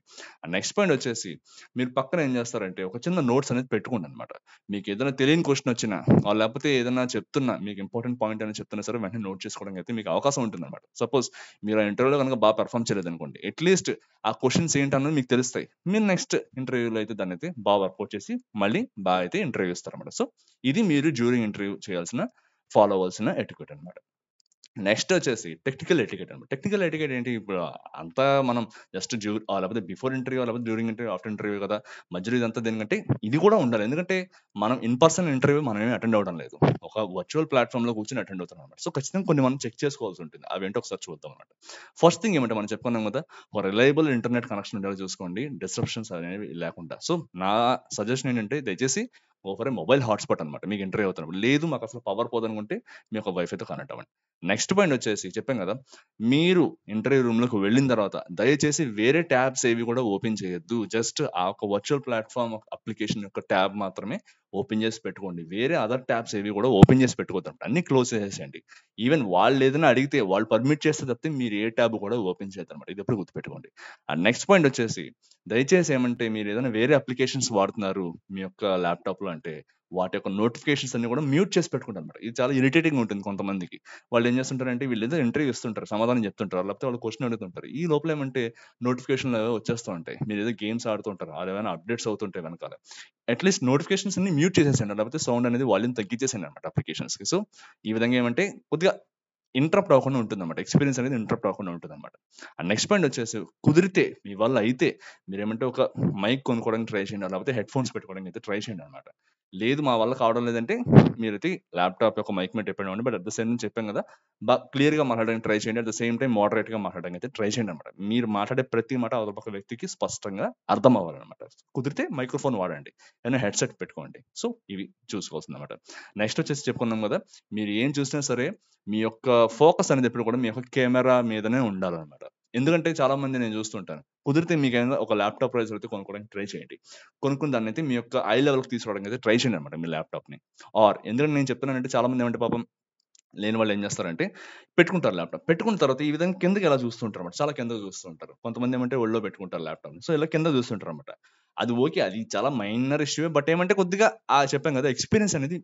నెక్స్ట్ పాయింట్ వచ్చేసి, మీరు పక్కన ఏం చేస్తారంటే ఒక చిన్న నోట్స్ అనేది పెట్టుకోండి అనమాట. మీకు ఏదైనా తెలియని క్వశ్చన్ వచ్చినా, లేకపోతే ఏదైనా చెప్తున్నా, మీకు ఇంపార్టెంట్ పాయింట్ అని చెప్తున్నా సరే వెంటనే నోట్ చేసుకోవడానికి అయితే మీకు అవకాశం ఉంటుంది అనమాట. సపోజ్ మీరు ఆ ఇంటర్వ్యూలో కనుక బాగా పెర్ఫామ్ చేయలేదు అనుకోండి, అట్లీస్ట్ ఆ క్వశ్చన్స్ ఏంటన్నది మీకు తెలుస్తాయి. మీరు నెక్స్ట్ ఇంటర్వ్యూలో అయితే దాన్ని అయితే బాగా వర్కౌట్ చేసి మళ్ళీ బాగా అయితే ఇంటర్వ్యూ ఇస్తారు అనమాట. సో ఇది మీరు డ్యూరింగ్ ఇంటర్వ్యూ చేయాల్సిన, ఫాలో అవ్వాల్సిన ఎటిక్యూట్ అనమాట. నెక్స్ట్ వచ్చేసి టెక్నికల్ ఎటికెట్ అనమాట. టెక్నికల్ ఎటికెట్ ఏంటి, ఇప్పుడు అంతా మనం జస్ట్ లేకపోతే బిఫోర్ ఇంటర్వ్యూ, లేకపోతే డ్యూరింగ్ ఇంటర్వ్యూ, ఆఫ్టర్ ఇంటర్వ్యూ కదా, మధ్యలో ఇదంతా దేనికంటే ఇది కూడా ఉండాలి. ఎందుకంటే మనం ఇన్ పర్సన్ ఇంటర్వ్యూ మనం ఏమి అటెండ్ అవ్వడం లేదు, ఒక వర్చువల్ ప్లాట్ఫామ్ లో కూర్చొని అటెండ్ అవుతున్నాం అనమాట. సో ఖచ్చితంగా కొన్ని మనం చెక్ చేసుకోవాల్సి ఉంటుంది. అవి ఏంటో ఒకసారి చూద్దాం అనమాట. ఫస్ట్ థింగ్ ఏమంటే, మనం చెప్పుకున్నాం కదా, ఒక రిలయబుల్ ఇంటర్నెట్ కనెక్షన్ ఉండేలా చూసుకోండి, డిస్ట్రప్షన్స్ అనేవి లేకుండా. సో నా సజెషన్ ఏంటంటే, దయచేసి ఓవర్ మొబైల్ హాట్స్పాట్ అనమాట. మీకు ఇంటర్వ్యూ అవుతున్నప్పుడు లేదు మాకు అసలు పవర్ పోదనుకుంటే మీ ఒక వైఫైతో కనెక్ట్ అవ్వండి. నెక్స్ట్ పాయింట్ వచ్చేసి, చెప్పాం కదా, మీరు ఇంటర్వ్యూ రూమ్ లోకి వెళ్ళిన తర్వాత దయచేసి వేరే ట్యాబ్స్ ఏవి కూడా ఓపెన్ చేయొద్దు. జస్ట్ ఆ ఒక వర్చువల్ ప్లాట్ఫామ్ అప్లికేషన్ యొక్క ట్యాబ్ మాత్రమే ఓపెన్ చేసి పెట్టుకోండి. వేరే అదర్ ట్యాబ్స్ ఏవి కూడా ఓపెన్ చేసి పెట్టుకోవద్దు, అన్ని క్లోజ్ చేసేయండి. ఈవెన్ వాళ్ళు ఏదైనా అడిగితే, వాళ్ళు పర్మిట్ చేస్తే తప్పితే మీరు ఏ ట్యాబ్ కూడా ఓపెన్ చేయొద్దు అనమాట. ఇది ఎప్పుడు గుర్తుపెట్టుకోండి. అండ్ నెక్స్ట్ పాయింట్ వచ్చేసి, దయచేసి ఏమంటే, మీరు ఏదైనా వేరే అప్లికేషన్స్ వాడుతున్నారు మీ యొక్క ల్యాప్టాప్ లో అంటే, వాటి యొక్క నోటిఫికేషన్స్ అన్ని కూడా మ్యూట్ చేసి పెట్టుకుంటారు అనమాట. ఇది చాలా ఇరిటేటింగ్ ఉంటుంది కొంతమందికి. వాళ్ళు ఏం చేస్తుంటారంటే, వీళ్ళు ఏదో ఇంటర్వ్యూ ఇస్తుంటారు, సమాధానం చెప్తుంటారు, లేకపోతే వాళ్ళు క్వశ్చన్ అడుగుతుంటారు, ఈ లోపల ఏమంటే నోటిఫికేషన్లు వచ్చేస్తూ ఉంటాయి. మీరు ఏదో గేమ్స్ ఆడుతుంటారు, అది ఏమైనా అప్డేట్స్ అవుతుంటాయి వెనకాల. అట్లీస్ట్ నోటిఫికేషన్స్ అన్ని మ్యూట్ చేసేసండి, లేకపోతే సౌండ్ అనేది వాల్యూమ్ తగ్గించేసండి అనమాట అప్లికేషన్స్ కి. సో ఈ విధంగా ఏమంటే కొద్దిగా ఇంటరప్ట్ అవ్వకుండా ఉంటుంది అనమాట, ఎక్స్పీరియన్స్ అనేది ఇంటరప్ట్ అవ్వకుండా ఉంటుంది అనమాట. అండ్ నెక్స్ట్ పాయింట్ వచ్చేసి, కుదిరితే మీ వల్ల అయితే మీరు ఏమంటే ఒక మైక్ కొనుక్కోవడానికి ట్రై చేయండి, లేకపోతే హెడ్ ఫోన్స్ పెట్టుకోవడానికి అయితే ట్రై చేయండి అనమాట. లేదు మా వల్ల కావడం లేదంటే మీరైతే ల్యాప్టాప్ యొక్క మైక్ మీద డిపెండ్ అవ్వండి. బట్ అట్ ద సేమ్ చెప్పాం కదా, బాగా క్లియర్ గా మాట్లాడడానికి ట్రై చేయండి. At the same time moderate గా మాట్లాడడానికి అయితే ట్రై చేయండి అనమాట. మీరు మాట్లాడే ప్రతి మాట అవతల పక్క వ్యక్తికి స్పష్టంగా అర్థం అవ్వాలన్నమాట. కుదిరితే మైక్రోఫోన్ వాడండి, ఏదైనా హెడ్సెట్ పెట్టుకోండి. సో ఇవి చూసుకోవాల్సింది అనమాట. నెక్స్ట్ వచ్చేసి చెప్పుకున్నాం కదా, మీరు ఏం చూసినా సరే మీ యొక్క ఫోకస్ అనేది ఎప్పుడు కూడా మీ యొక్క కెమెరా మీదనే ఉండాలన్నమాట. ఎందుకంటే చాలా మంది నేను చూస్తుంటాను, కుదిరితే మీకు ఏదైనా ఒక ల్యాప్టాప్ ప్రైస్ అయితే కొనుక్కోవడానికి ట్రై చేయండి. కొనుక్కున్న దాన్ని అయితే మీ యొక్క ఐ లెవెల్కి తీసుకురావడానికి అయితే ట్రై చేయండి అనమాట మీ ల్యాప్టాప్ ని. ఆర్ ఎందుకంటే నేను చెప్తున్నానంటే, చాలా మంది ఏమంటే పాపం లేని వాళ్ళు ఏం చేస్తారంటే పెట్టుకుంటారు ల్యాప్‌టాప్. పెట్టుకున్న తర్వాత ఈ విధంగా కిందకి ఇలా చూస్తుంటారన్నమాట. చాలా కిందకి చూస్తూ ఉంటారు. కొంతమంది ఏమంటే ఒళ్ళో పెట్టుకుంటారు ల్యాప్‌టాప్‌ని. సో, ఇలా కింద చూస్తుంటారన్నమాట. అది ఓకే. అది చాలా మైనర్ ఇష్యూయే. బట్ ఏమంటే కొద్దిగా చెప్పాం కదా! ఎక్స్‌పీరియన్స్ అనేది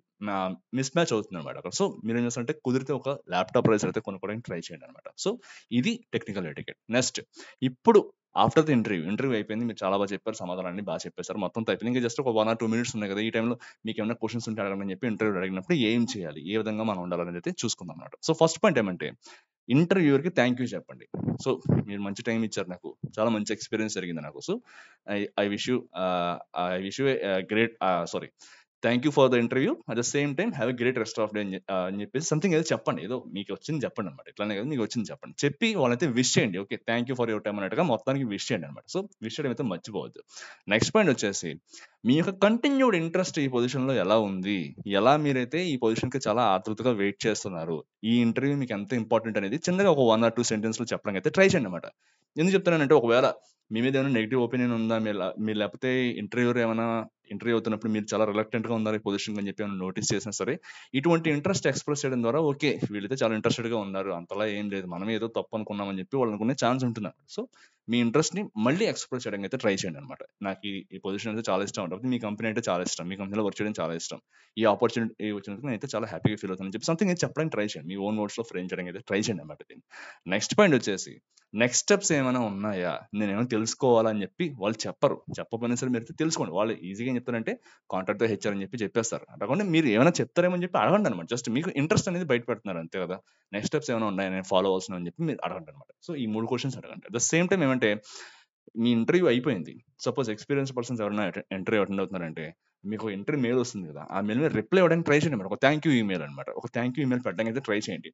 మిస్ మ్యాచ్ అవుతుందన్నమాట అక్కడ. సో, మీరేం చేస్తారంటే కుదిరితే ఒక ల్యాప్‌టాప్ రైజర్ అయితే కొనుక్కోవడానికి ట్రై చేయండన్నమాట. సో, ఇది టెక్నికల్ ఎటికెట్. నెక్స్ట్ ఇప్పుడు ఆఫ్టర్ ది ఇంటర్వ్యూ అయిపోయింది. మీరు చాలా చెప్పారు. సమాధానాలన్నీ చెప్పేసారు. మొత్తంతో అయిపోయింది. ఇంకా జస్ట్ ఒక 1 ఆర్ 2 మినిట్స్ ఉన్నాయి కదా! ఈ టైంలో మీకేమైనా క్వెషన్స్ ఉంటే అడగండి అని చెప్పి ఇంటర్వ్యూలో అడిగినప్పుడు ఏం చేయాలి? ఏ విధంగా మనం ఉండాలనేది అయితే చూసుకుందాం అన్నమాట. సో, ఫస్ట్ పాయింట్ ఏమంటే ఇంటర్వ్యూయర్‌కి థాంక్ యూ చెప్పండి. సో, మీరు మంచి టైమ్ ఇచ్చారు నాకు. చాలా మంచి ఎక్స్‌పీరియన్స్ జరిగింది నాకు. So, I I wish you great sorry thank you for the interview. At the same time have a great rest of day అని చెప్పేసి సంథింగ్ ఏదో చెప్పండి. ఏదో మీకు వచ్చింది చెప్పండన్నమాట. ఇట్లానే కాదు మీకు వచ్చింది చెప్పండి. చెప్పి వాళ్ళనైతే విష్ చేయండి. Okay. Thank you for your time అన్నట్టుగా మొత్తానికి విష్ చేయండి అన్నమాట. సో, విష్ చేయడం అయితే మర్చిపోవద్దు. నెక్స్ట్ పాయింట్ వచ్చేసి మీ యొక్క కంటిన్యూడ్ ఇంట్రెస్ట్ ఈ పొజిషన్‌లో ఎలా ఉంది? ఎలా మీరైతే ఈ పొజిషన్‌కి చాలా ఆతృతగా వెయిట్ చేస్తున్నారు? ఈ ఇంటర్వ్యూ మీకు ఎంత ఇంపార్టెంట్ అనేది చిన్నగా ఒక 1 ఆర్ 2 సెంటెన్స్‌లో చెప్పడానికి అయితే ట్రై చేయండి అన్నమాట. ఎందుకు చెప్తున్నానంటే ఒకవేళ మీ మీద ఏమైనా నెగెటివ్ ఒపీనియన్ ఉందా? మీరు లేకపోతే ఇంటర్వ్యూయర్ ఏమైనా ఇంటర్వ్యూ అవుతున్నప్పుడు మీరు చాలా రిలక్టెంట్‌గా ఉన్నారు ఈ పొజిషన్‌కి అని చెప్పి ఏమైనా నోటీస్ చేసినా సరే, ఇటువంటి ఇంట్రెస్ట్ ఎక్స్‌ప్రెస్ చేయడం ద్వారా ఓకే. వీళ్ళైతే చాలా ఇంట్రెస్టెడ్‌గా ఉన్నారు. అంతలా ఏం లేదు. మనమే ఏదో తప్పు అనుకున్నాం అని చెప్పి వాళ్ళు అనుకునే ఛాన్స్ ఉంటుందన్నమాట. సో, మీ ఇంట్రెస్ట్‌ని మళ్ళీ ఎక్స్‌ప్రెస్ చేయడానికి అయితే ట్రై చేయండి అన్నమాట. నాకు ఈ పొజిషన్ అయితే చాలా ఇష్టం. లేకపోతే మీ కంపెనీ అంటే చాలా ఇష్టం. మీ కంపెనీలో వర్క్ చేయడం చాలా ఇష్టం. ఈ ఆపర్చునిటీ వచ్చినందుకు నేనైతే చాలా హ్యాపీగా ఫీల్ అవుతానని చెప్పి సంథింగ్ అయితే చెప్పడానికి ట్రై చేయండి. మీ ఓన్ వర్డ్స్‌లో ఫ్రేమ్ చేయడానికి అయితే ట్రై చేయండి అన్నమాట దీన్ని. నెక్స్ట్ పాయింట్ వచ్చేసి నెక్స్ట్ స్టెప్స్ ఏమైనా ఉన్నాయా? నేనేమైనా తెలుసుకోవాలా అని చెప్పి వాళ్ళు చెప్పరు. చెప్పకపోయినా సరే మీరైతే తెలుసుకోండి. వాళ్ళు ఈజీగా ఏం చెప్తారంటే కాంటాక్ట్ ద హెచ్ఆర్ అని చెప్పి చెప్పేస్తారు. అడగకుండా మీరు ఏమైనా చెప్తారేమో అని చెప్పి అడగండి అన్నమాట. జస్ట్ మీకు ఇంట్రెస్ట్ అనేది బయట పెడుతున్నారు అంతే కదా! నెక్స్ట్ స్టెప్స్ ఏమైనా ఉన్నాయా? నేను ఫాలో అవ్వాల్సినవి అని చెప్పి మీరు అడగండి అన్నమాట. సో, ఈ 3 క్వెషన్స్ అడగండి. అట్ ద సేమ్ టైమ్ ఏమంటే మీ ఇంటర్వ్యూ అయిపోయింది. సపోజ్ ఎక్స్‌పీరియన్స్ పర్సన్స్ ఎవరైనా ఇంటర్వ్యూ అటెండ్ అవుతున్నారంటే మీకు ఇంటర్వ్యూ మెయిల్ వస్తుంది కదా! ఆ మెయిల్ మీద రిప్లై ఇవ్వడానికి ట్రై చేయండి. ఒక థాంక్ యూ ఈమెయిల్ అన్నమాట. ఒక థాంక్ యూ ఈమెయిల్ పెట్టడానికి అయితే ట్రై చేయండి.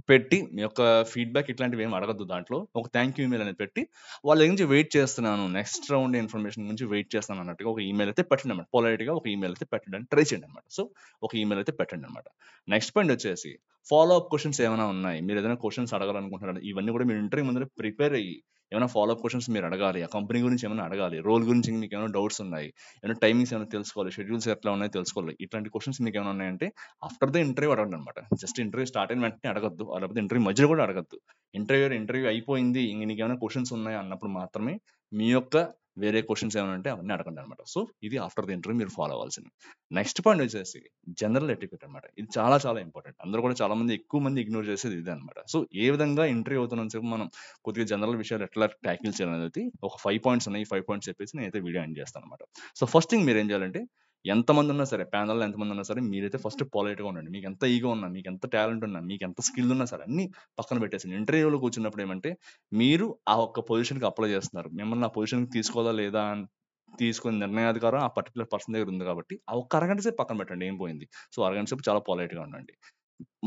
పెట్టి మీ యొక్క ఫీడ్‌బ్యాక్ ఇట్లాంటివి ఏమి అడగొద్దు దాంట్లో. ఒక థాంక్ యూ ఈమెయిల్ అనేది పెట్టి, వాళ్ళ దగ్గర నుంచి వెయిట్ చేస్తున్నాను. నెక్స్ట్ రౌండ్ ఇన్ఫర్మేషన్ గురించి వెయిట్ చేస్తున్నాను అన్నట్టుగా ఒక ఈమెయిల్ అయితే పెట్టండన్నమాట. పొలైట్‌గా ఒక ఈమెయిల్ అయితే పెట్టడానికి ట్రై చేయండన్నమాట. సో, ఒక ఈమెయిల్ అయితే పెట్టండన్నమాట. నెక్స్ట్ పాయింట్ వచ్చేసి ఫాలో అప్ క్వెషన్స్ ఏమైనా ఉన్నాయి. మీరు ఏదైనా క్వెషన్స్ అడగాలనుకుంటున్నారు. ఇవన్నీ కూడా మీరు ఇంటర్వ్యూ ముందర ప్రిపేర్ అయ్యి, ఏమైనా ఫాలో అప్ క్వెషన్స్ మీరు అడగాలి. ఆ కంపెనీ గురించి ఏమైనా అడగాలి. రోల్ గురించి మీకేమైనా డౌట్స్ ఉన్నాయి. ఏమైనా టైమింగ్స్ ఏమైనా తెలుసుకోవాలి. షెడ్యూల్స్ ఎట్లా ఉన్నాయో తెలుసుకోవాలి. ఇట్లాంటి క్వెషన్స్ మీకేమైనా ఉన్నాయంటే ఆఫ్టర్ ద ఇంటర్వ్యూ అడగండనమాట. జస్ట్ ఇంటర్వ్యూ స్టార్ట్ అయిన వెంటనే అడగొద్దు. లేకపోతే ఇంటర్వ్యూ మధ్యలో కూడా అడగొద్దు. ఇంటర్వ్యూ అయిపోయింది. ఇంక నీకేమైనా క్వెషన్స్ ఉన్నాయా అన్నప్పుడు మాత్రమే మీ యొక్క వేరే క్వెషన్స్ ఏమైనా ఉంటే అవన్నీ అడగండనమాట. సో, ఇది ఆఫ్టర్ ద ఇంటర్వ్యూ మీరు ఫాలో అవ్వాల్సింది. నెక్స్ట్ పాయింట్ వచ్చేసి జనరల్ ఎటిక్యూట్ అనమాట. ఇది చాలా చాలా ఇంపార్టెంట్. అందరూ కూడా చాలా మంది ఎక్కువ మంది ఇగ్నోర్ చేసేది ఇదే అనమాట. సో, ఏ విధంగా ఇంటర్వ్యూ అవుతున్నంత సేపు మనం కొద్దిగా జనరల్ విషయాలు ఎట్లా టాకిల్ చేయాలనేది ఒక 5 పాయింట్స్ ఉన్నాయి. ఈ 5 పాయింట్స్ చెప్పేసి నేనైతే వీడియో ఎండ్ చేస్తాననమాట. సో, ఫస్ట్ థింగ్ మీరేం చేయాలంటే ఎంతమంది ఉన్నా సరే, ప్యానెల్‌లో ఎంతమంది ఉన్నా సరే, మీరైతే ఫస్ట్ పొలైట్‌గా ఉండండి. మీకెంత ఈగో ఉన్నా, మీకెంత టాలెంట్ ఉన్నా, మీకెంత స్కిల్ ఉన్నా సరే, అన్నీ పక్కన పెట్టేసేయండి. ఇంటర్వ్యూలో కూర్చున్నప్పుడు ఏమంటే, మీరు ఆ ఒక్క పొజిషన్‌కి అప్లై చేస్తున్నారు. మిమ్మల్ని ఆ పొజిషన్‌కి తీసుకోవాలా లేదా అని తీసుకునే నిర్ణయాధికారం ఆ పర్టిక్యులర్ పర్సన్ దగ్గర ఉంది కాబట్టి, ఆ ఒక్క అరగంట సేపు పక్కన పెట్టండి. ఏం పోయింది. సో, అరగంట సేపు చాలా పొలైట్‌గా ఉండండి.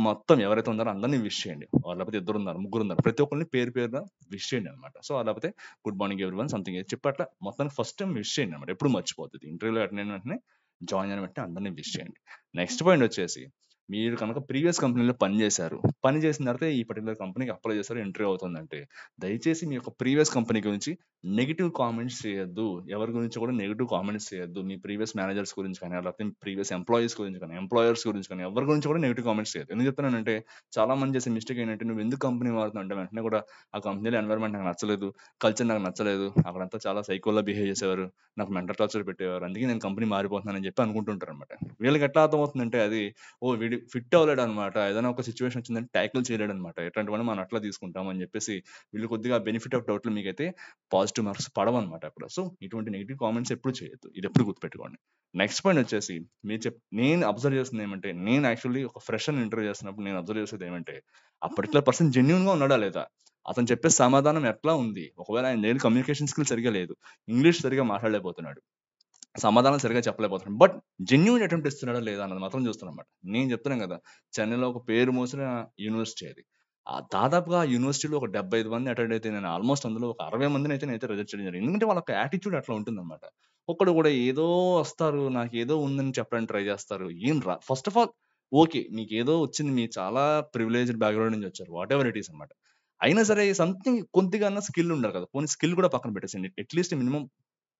మొత్తం ఎవరైతే ఉన్నారో అందరిని విష్ చేయండి. లేకపోతే ఇద్దరున్నారు, ముగ్గురున్నారు. ప్రతి ఒక్కరిని పేరు పేరున విష్ చేయండి అన్నమాట. సో, లేకపోతే గుడ్ మార్నింగ్ ఎవ్రీవన్ సంథింగ్ ఏదో చెప్పి అట్లా మొత్తానికి ఫస్ట్ టైమ్ విష్ చేయండి అన్నమాట. ఎప్పుడు మర్చిపోవద్దు. ఇంటర్వ్యూలో అటెండ్ అయిన వెంటనే, జాయిన్ అయిన వెంటనే అందరిని విష్ చేయండి. నెక్స్ట్ పాయింట్ వచ్చేసి మీరు కనుక ప్రీవియస్ కంపెనీలో పని చేశారు. పని చేసిన తర్వాత ఈ పర్టిక్యులర్ కంపెనీకి అప్లై చేశారు. ఇంటర్వ్యూ అవుతుందంటే, దయచేసి మీ యొక్క ప్రీవియస్ కంపెనీ గురించి నెగెటివ్ కామెంట్స్ చేయొద్దు. ఎవరి గురించి కూడా నెగెటివ్ కామెంట్స్ చేయొద్దు. మీ ప్రీవియస్ మేనేజర్స్ గురించి కానీ, లేకపోతే మీ ప్రీవియస్ ఎంప్లాయీస్ గురించి కానీ, ఎంప్లాయర్స్ గురించి కానీ, ఎవరి గురించి కూడా నెగెటివ్ కామెంట్స్ చేయొద్దు. ఎందుకు చెప్తున్నానంటే, చాలా మంది చేసే మిస్టేక్ ఏంటంటే, నువ్వు ఎందుకు కంపెనీ మారుతున్నావు అంటే వెంటనే కూడా ఆ కంపెనీలో ఎన్వైర్న్మెంట్ నాకు నచ్చలేదు. కల్చర్ నాకు నచ్చలేదు. అక్కడంతా చాలా సైకోలా బిహేవ్ చేసేవారు. నాకు మెంటల్ టార్చర్ పెట్టేవారు. అందుకే నేను కంపెనీ మారిపోతున్నానని చెప్పి అనుకుంటుంటారనమాట. వీళ్ళకి ఎట్లా అర్థమవుతుందంటే అది, ఓహ్! వీడు ఫిట్ అవ్వలేడనమాట. ఏదైనా ఒక సిట్యుయేషన్ వచ్చిందంటే టాకిల్ చేయలేడనమాట. ఇట్లాంటివన్నీ మనం అట్లా తీసుకుంటాం అని చెప్పేసి వీళ్ళు కొద్దిగా బెనిఫిట్ ఆఫ్ డౌట్‌లో మీకైతే పాజిటివ్ మార్క్స్ పడవన్నమాట అక్కడ. సో, ఇటువంటి నెగెటివ్ కామెంట్స్ ఎప్పుడు చేయొద్దు. ఇదెప్పుడు గుర్తుపెట్టుకోండి. నెక్స్ట్ పాయింట్ వచ్చేసి నేను అబ్జర్వ్ చేస్తుంది ఏమంటే, నేను యాక్చువల్లీ ఒక ఫ్రెషర్‌ని ఇంటర్వ్యూ చేస్తున్నప్పుడు నేను అబ్జర్వ్ చేసేది ఏమంటే, ఆ పర్టిక్యులర్ పర్సన్ జెన్యూన్‌గా ఉన్నాడా లేదా? అతను చెప్పే సమాధానం ఎట్లా ఉంది? ఒకవేళ ఆయన దగ్గర కమ్యూనికేషన్ స్కిల్ సరిగ్గా లేదు. ఇంగ్లీష్ సరిగ్గా మాట్లాడలేకపోతున్నాడు. సమాధానం సరిగ్గా చెప్పలేకపోతున్నాడు. బట్ జెన్యూన్ అటెంప్ట్ ఇస్తున్నాడా లేదా అన్నది మాత్రం చూస్తానన్నమాట. నేను చెప్తున్నాను కదా! చెన్నైలో ఒక పేరు మోసిన యూనివర్సిటీ అది. దాదాపుగా ఆ యూనివర్సిటీలో ఒక 75 మంది అటెండ్ అయితే నేను ఆల్‌మోస్ట్ అందులో ఒక 60 మందినైతే నేనైతే రిజెక్ట్ చేయడం జరిగింది. ఎందుకంటే వాళ్ళ యొక్క యాటిట్యూడ్ అట్లా ఉంటుందన్నమాట. ఒక్కడు కూడా ఏదో వస్తారు, నాకేదో ఉందని చెప్పడానికి ట్రై చేస్తారు. First of all okay. మీకేదో వచ్చింది. మీరు చాలా ప్రివిలేజ్డ్ బ్యాక్‌గ్రౌండ్ నుంచి వచ్చారు. వాటెవర్ ఇట్ ఈస్ అన్నమాట. అయినా సరే సంథింగ్ కొద్దిగా అన్నా స్కిల్ ఉండాలి కదా! పోనీ స్కిల్ కూడా పక్కన పెట్టేసేయండి. అట్‌లీస్ట్ మినిమమ్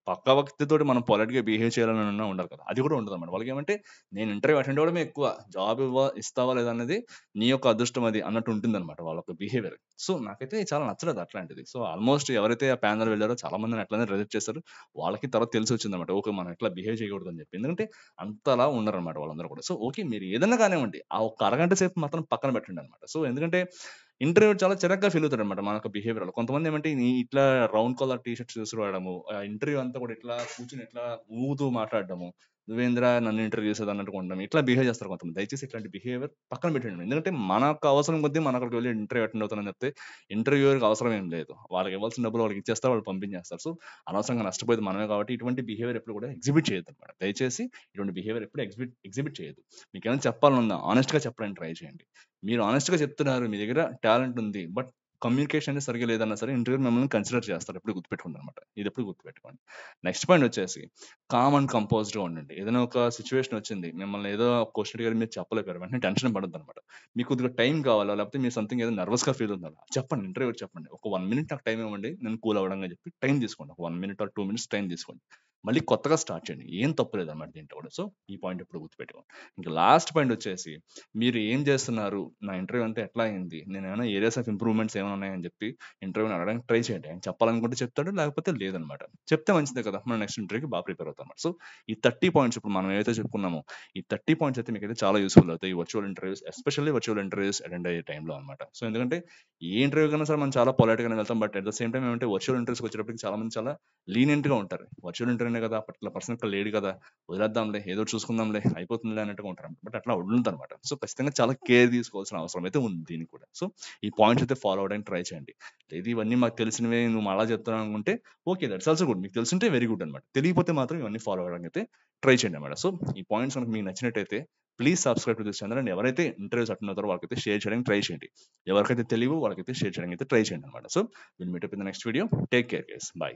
పక్క వ్యక్తితోటి మనం పొలైట్‌గా బిహేవ్ చేయాలని ఉండాలి కదా! అది కూడా ఉండదన్నమాట. వాళ్ళకేమంటే నేను ఇంటర్వ్యూ అటెండ్ అవ్వడమే ఎక్కువ. జాబ్ ఇస్తావా లేదా అనేది నీ యొక్క అదృష్టం అది అన్నట్టు ఉంటుందన్నమాట వాళ్ళ యొక్క బిహేవియర్. సో, నాకైతే చాలా నచ్చలేదు అట్లాంటిది. సో, ఆల్‌మోస్ట్ ఎవరైతే ఆ ప్యానెల్ వెళ్లారో చాలా మందిని అట్లనే రిజెక్ట్ చేశారు. వాళ్ళకి తర్వాత తెలిసొచ్చిందన్నమాట. ఓకే. మనం ఇట్లా బిహేవ్ చేయకూడదని చెప్పి. ఎందుకంటే అంతలా ఉండరన్నమాట వాళ్ళందరూ కూడా. So, okay. మీరు ఏదన్నా కానివ్వండి. ఆ ఒక్క అరగంట సేపు మాత్రం పక్కన పెట్టండన్నమాట. సో, ఎందుకంటే ఇంటర్వ్యూ‌ర్ చాలా చిరాగ్గా ఫీల్ అవుతాడన్నమాట మన యొక్క బిహేవియర్ వల్ల. కొంతమందేమంటే ఇట్లా రౌండ్ కాలర్ టీ షర్ట్స్ వేసుకురావడము, ఇంటర్వ్యూ అంతా కూడా ఇట్లా కూర్చొని ఇట్లా ఊగుతూ మాట్లాడడము, "నువ్వేందిరా నన్ను ఇంటర్వ్యూ చేసేది" అన్నట్టుగా ఉండడం. ఇట్లా బిహేవ్ చేస్తారు కొంతమంది. దయచేసి ఇట్లాంటి బిహేవియర్ పక్కన పెట్టండి. ఎందుకంటే మన యొక్క అవసరం కొద్దీ మనం అక్కడికి వెళ్లి ఇంటర్వ్యూ అటెండ్ అవుతానని చెప్తే ఇంటర్వ్యూయర్‌కి అవసరం ఏం లేదు. వాళ్ళకి ఇవ్వాల్సిన డబ్బులు వాళ్ళకి ఇచ్చేస్తారు. వాళ్ళు పంపించేస్తారు. సో, అనవసరంగా నష్టపోయేది మనమే కాబట్టి ఇటువంటి బిహేవియర్ ఎప్పుడు కూడా ఎగ్జిబిట్ చేయొద్దన్నమాట. దయచేసి ఇటువంటి బిహేవియర్ ఎప్పుడు ఎగ్జిబిట్ చేయొద్దు. మీకేమైనా చెప్పాలనుందా హానెస్ట్‌గా చెప్పడానికి ట్రై చేయండి. మీరు హానెస్ట్‌గా చెప్తున్నారు. మీ దగ్గర టాలెంట్ ఉంది. బట్ కమ్యూనికేషన్ అనేది సరిగ్గా లేదన్నా సరే ఇంటర్వ్యూ‌ర్ మిమ్మల్ని కన్సిడర్ చేస్తారు. ఎప్పుడు గుర్తుపెట్టుకోండనమాట. ఇదెప్పుడు గుర్తుపెట్టుకోండి. నెక్స్ట్ పాయింట్ వచ్చేసి కామ్ అండ్ కంపోజ్డ్‌గా ఉండండి. ఏదైనా ఒక సిట్యుయేషన్ వచ్చింది. మిమ్మల్ని ఏదో క్వెషన్ అడిగారు మీరు చెప్పలేకపోయారు. వెంటనే టెన్షన్ పడొద్దనమాట. మీకు కొద్దిగా టైం కావాలా? లేకపోతే మీరు సంథింగ్ ఏదో నర్వస్‌గా ఫీల్ అవుతున్నారా? చెప్పండి. ఇంటర్వ్యూ‌కి చెప్పండి. ఒక 1 మినిట్ నాకు టైం ఇవ్వండి. నేను కూల్ అవ్వడానికి చెప్పి టైం తీసుకోండి. ఒక 1 మినిట్ ఆర్ 2 మినిట్స్ టైం తీసుకోండి. మళ్ళీ కొత్తగా స్టార్ట్ చేయండి. ఏం తప్పు లేదన్నమాట దీంట్లో కూడా. సో, ఈ పాయింట్ ఎప్పుడు గుర్తుపెట్టుకోండి. ఇంకా లాస్ట్ పాయింట్ వచ్చేసి మీరు ఏం చేస్తున్నారు? నా ఇంటర్వ్యూ అంతా ఎట్లా అయింది? నేనేమైనా ఏరియాస్ ఆఫ్ ఇంప్రూవ్‌మెంట్స్ ఏమైనా ఉన్నాయని చెప్పి ఇంటర్వ్యూని అడగడానికి ట్రై చేయండి. ఆయన చెప్పాలనుకుంటే చెప్తాడు. లేకపోతే లేదనమాట. చెప్తే మంచిదే కదా! మనం నెక్స్ట్ ఇంటర్వ్యూకి బాగా ప్రిపేర్ అవుతామన్నమాట. సో, ఈ 30 పాయింట్స్ ఇప్పుడు మనం ఏవైతే చెప్పుకున్నామో, ఈ 30 పాయింట్స్ అయితే మీకైతే చాలా యూజ్‌ఫుల్ అవుతాయి. ఈ virtual interviews especially virtual interviews attend అయ్యే టైంలో అనమాట. సో, ఎందుకంటే ఏ ఇంటర్వ్యూకైనా సరే మనం చాలా పొలైట్‌గానే వెళ్తాం. But at the same time ఏమంటే వర్చువల్ ఇంటర్వ్యూస్‌కి వచ్చేటప్పటికి చాలా మంది చాలా లీనియంట్‌గా ఉంటారు. వర్చువల్ ఇంటర్వ్యూనే కదా! పర్టిక్యులర్ పర్సన్ ఇక్కడ లేడు కదా! వదిలేద్దాంలే, ఏదో ఒకటి చూసుకుందాంలే, అయిపోతుందిలే అన్నట్టుగా ఉంటారు. బట్ అట్లా ఉండదనమాట. సో, ఖచ్చితంగా చాలా కేర్ తీసుకోవాల్సిన అవసరం అయితే ఉంది దీనికి కూడా. సో, ఈ పాయింట్స్ అయితే ఫాలో అవ్వడానికి ట్రై చేయండి. లేదు ఇవన్నీ మాకు తెలిసినవే నువ్వు మళ్ళా చెప్తున్నావు అనుకుంటే ఓకే. That's also good. మీకు తెలిసుంటే వెరీ గుడ్ అనమాట. తెలియకపోతే మాత్రం ఇవన్నీ ఫాలో అవ్వడానికి అయితే ట్రై చేయండి అన్నమాట. సో, ఈ పాయింట్స్ గనుక మీకు నచ్చినట్టయితే please subscribe to this channel and ఎవరైతే ఇంటర్వ్యూస్ అటెండ్ అవుతారో వాళ్ళకైతే షేర్ చేయడానికి ట్రై చేయండి. ఎవరికైతే తెలియవో వాళ్ళకైతే షేర్ చేయడానికి అయితే ట్రై చేయండి అన్నమాట. So, will meet up in the next video. Take care guys. By.